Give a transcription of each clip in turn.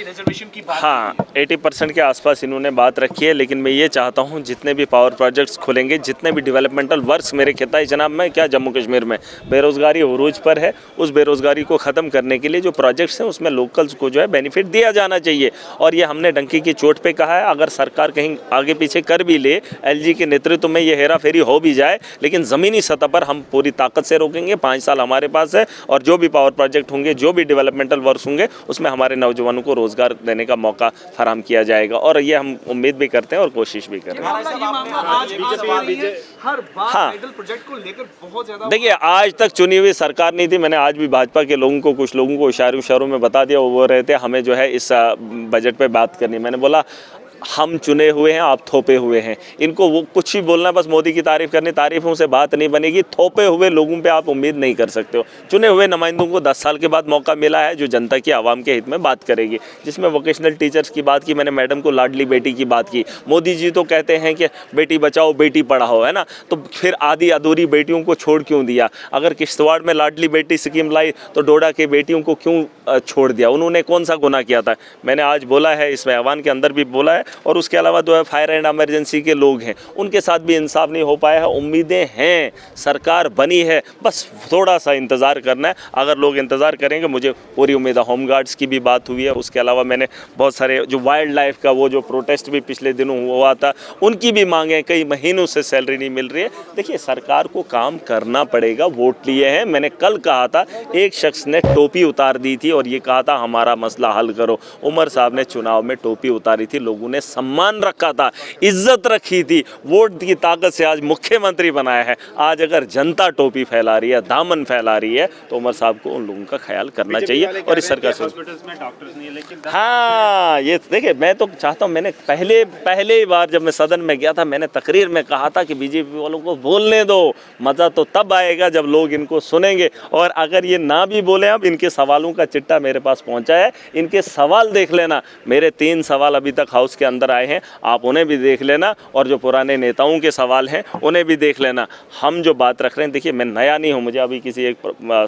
Reservation की बात हाँ, 80% के आसपास इन्होंने बात रखी है, लेकिन मैं ये चाहता हूँ जितने भी पावर प्रोजेक्ट्स खुलेंगे, जितने भी डेवलपमेंटल वर्क्स मेरे खिताई जनाब में क्या जम्मू कश्मीर में बेरोज़गारी उरूज पर है, उस बेरोज़गारी को ख़त्म करने के लिए जो प्रोजेक्ट्स हैं उसमें लोकल्स को जो है बेनिफिट दिया जाना चाहिए। और ये हमने डंकी की चोट पे कहा है, अगर सरकार कहीं आगे पीछे कर भी ले, एलजी के नेतृत्व में ये हेरा फेरी हो भी जाए, लेकिन ज़मीनी सतह पर हम पूरी ताकत से रोकेंगे। 5 साल हमारे पास है और जो भी पावर प्रोजेक्ट होंगे, जो भी डेवलपमेंटल वर्क्स होंगे, उसमें हमारे नौजवानों को रोज़गार देने का मौका फराहम किया जाएगा। और ये हम उम्मीद भी करते हैं और कोशिश भी कर रहे हैं। हाँ, प्रोजेक्ट को लेकर बहुत ज्यादा देखिए, आज तक चुनी हुई सरकार नहीं थी। मैंने आज भी भाजपा के लोगों को, कुछ लोगों को इशारों में बता दिया, वो रहे थे हमें जो है इस बजट पे बात करनी। मैंने बोला हम चुने हुए हैं, आप थोपे हुए हैं। इनको वो कुछ ही बोलना, बस मोदी की तारीफ करनी, तारीफों से बात नहीं बनेगी। थोपे हुए लोगों पे आप उम्मीद नहीं कर सकते हो। चुने हुए नुमाइंदों को 10 साल के बाद मौका मिला है, जो जनता की आवाम के हित में बात करेगी, जिसमें वोकेशनल टीचर्स की बात की, मैंने मैडम को लाडली बेटी की बात की। मोदी जी तो कहते हैं कि बेटी बचाओ बेटी पढ़ाओ, है ना, तो फिर आधी अधूरी बेटियों को छोड़ क्यों दिया? अगर किश्तवाड़ में लाडली बेटी स्कीम लाई तो डोडा के बेटियों को क्यों छोड़ दिया? उन्होंने कौन सा गुनाह किया था? मैंने आज बोला है, इस ऐवान के अंदर भी बोला है, और उसके अलावा जो है फायर एंड इमरजेंसी के लोग हैं, उनके साथ भी इंसाफ नहीं हो पाया है। उम्मीदें हैं, सरकार बनी है, बस थोड़ा सा इंतज़ार करना है। अगर लोग इंतज़ार करेंगे, मुझे पूरी उम्मीद है। होम गार्ड्स की भी बात हुई है, उसके अलावा मैंने बहुत सारे जो वाइल्ड लाइफ का वो जो प्रोटेस्ट भी पिछले दिनों हुआ था, उनकी भी मांगें, कई महीनों से सैलरी नहीं मिल रही है। देखिए, सरकार को काम करना पड़ेगा, वोट लिए हैं। मैंने कल कहा था, एक शख्स ने टोपी उतार दी थी और ये कहा था हमारा मसला हल करो। उमर साहब ने चुनाव में टोपी उतारी थी, लोगों ने सम्मान रखा था, इज्जत रखी थी, वोट की ताकत से आज मुख्यमंत्री बनाया है। आज अगर जनता टोपी फैला रही है, दामन फैला रही है, तो उमर साहब को उन लोगों का ख्याल करना चाहिए। और इस सरकार से हाँ, ये देखिए, मैं तो चाहता हूँ, मैंने पहले बार जब मैं सदन में गया था, मैंने तकरीर में कहा था कि बीजेपी वालों को बोलने दो, मज़ा तो तब आएगा जब लोग इनको सुनेंगे। और अगर ये ना भी बोले, अब इनके सवालों का चिट्ठा मेरे पास पहुँचा है, इनके सवाल देख लेना। मेरे 3 सवाल अभी तक हाउस के अंदर आए हैं, आप उन्हें भी देख लेना, और जो पुराने नेताओं के सवाल हैं उन्हें भी देख लेना। हम जो बात रख रहे हैं, देखिए, मैं नया नहीं हूँ। मुझे अभी किसी एक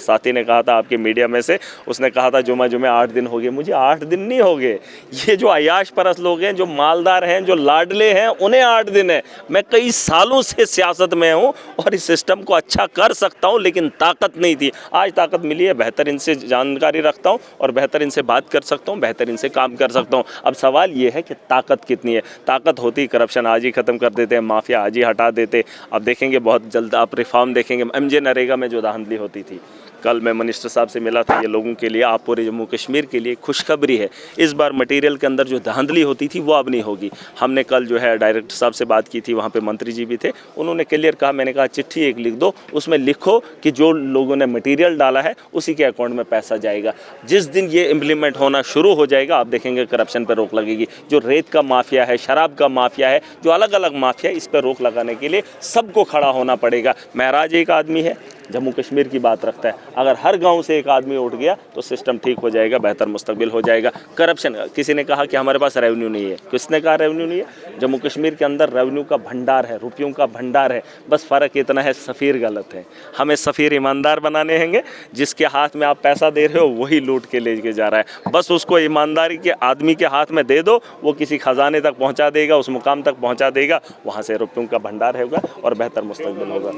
साथी ने कहा था आपके मीडिया में से, उसने कहा था जुम्मे 8 दिन हो गए। मुझे 8 दिन नहीं हो गए। ये जो अयाश परस लोग हैं, जो मालदार हैं, जो लाडले हैं, उन्हें 8 दिन है। मैं कई सालों से सियासत में हूँ और इस सिस्टम को अच्छा कर सकता हूँ, लेकिन ताकत नहीं थी। आज ताकत मिली है, बेहतर इनसे जानकारी रखता हूँ और बेहतर इनसे बात कर सकता हूँ, बेहतर इनसे काम कर सकता हूँ। अब सवाल ये है कि ताकत कितनी है? ताकत होती करप्शन आज ही ख़त्म कर देते हैं, माफिया आज ही हटा देते। अब देखेंगे बहुत जल्द आप रिफॉर्म देखेंगे। एमजे नरेगा में जो धांधली होती थी, कल मैं मिनिस्टर साहब से मिला था, ये लोगों के लिए, आप पूरे जम्मू कश्मीर के लिए खुशखबरी है। इस बार मटेरियल के अंदर जो धांधली होती थी वो अब नहीं होगी। हमने कल जो है डायरेक्टर साहब से बात की थी, वहाँ पे मंत्री जी भी थे, उन्होंने क्लियर कहा, मैंने कहा चिट्ठी एक लिख दो, उसमें लिखो कि जो लोगों ने मटेरियल डाला है उसी के अकाउंट में पैसा जाएगा। जिस दिन ये इम्प्लीमेंट होना शुरू हो जाएगा, आप देखेंगे करप्शन पर रोक लगेगी। जो रेत का माफिया है, शराब का माफिया है, जो अलग अलग माफिया है, इस पर रोक लगाने के लिए सबको खड़ा होना पड़ेगा। महराज एक आदमी है, जम्मू कश्मीर की बात रखता है, अगर हर गांव से एक आदमी उठ गया तो सिस्टम ठीक हो जाएगा, बेहतर मुस्तकबिल हो जाएगा। करप्शन, किसी ने कहा कि हमारे पास रेवेन्यू नहीं है, किसने कहा रेवेन्यू नहीं है? जम्मू कश्मीर के अंदर रेवेन्यू का भंडार है, रुपयों का भंडार है, बस फ़र्क इतना है, सफ़ीर गलत है। हमें सफ़ीर ईमानदार बनाने हैंगे, जिसके हाथ में आप पैसा दे रहे हो वही लूट के ले के जा रहा है। बस उसको ईमानदारी के आदमी के हाथ में दे दो, वो किसी खजाने तक पहुँचा देगा, उस मुकाम तक पहुँचा देगा, वहाँ से रुपयों का भंडार होगा और बेहतर मुस्तकबिल होगा।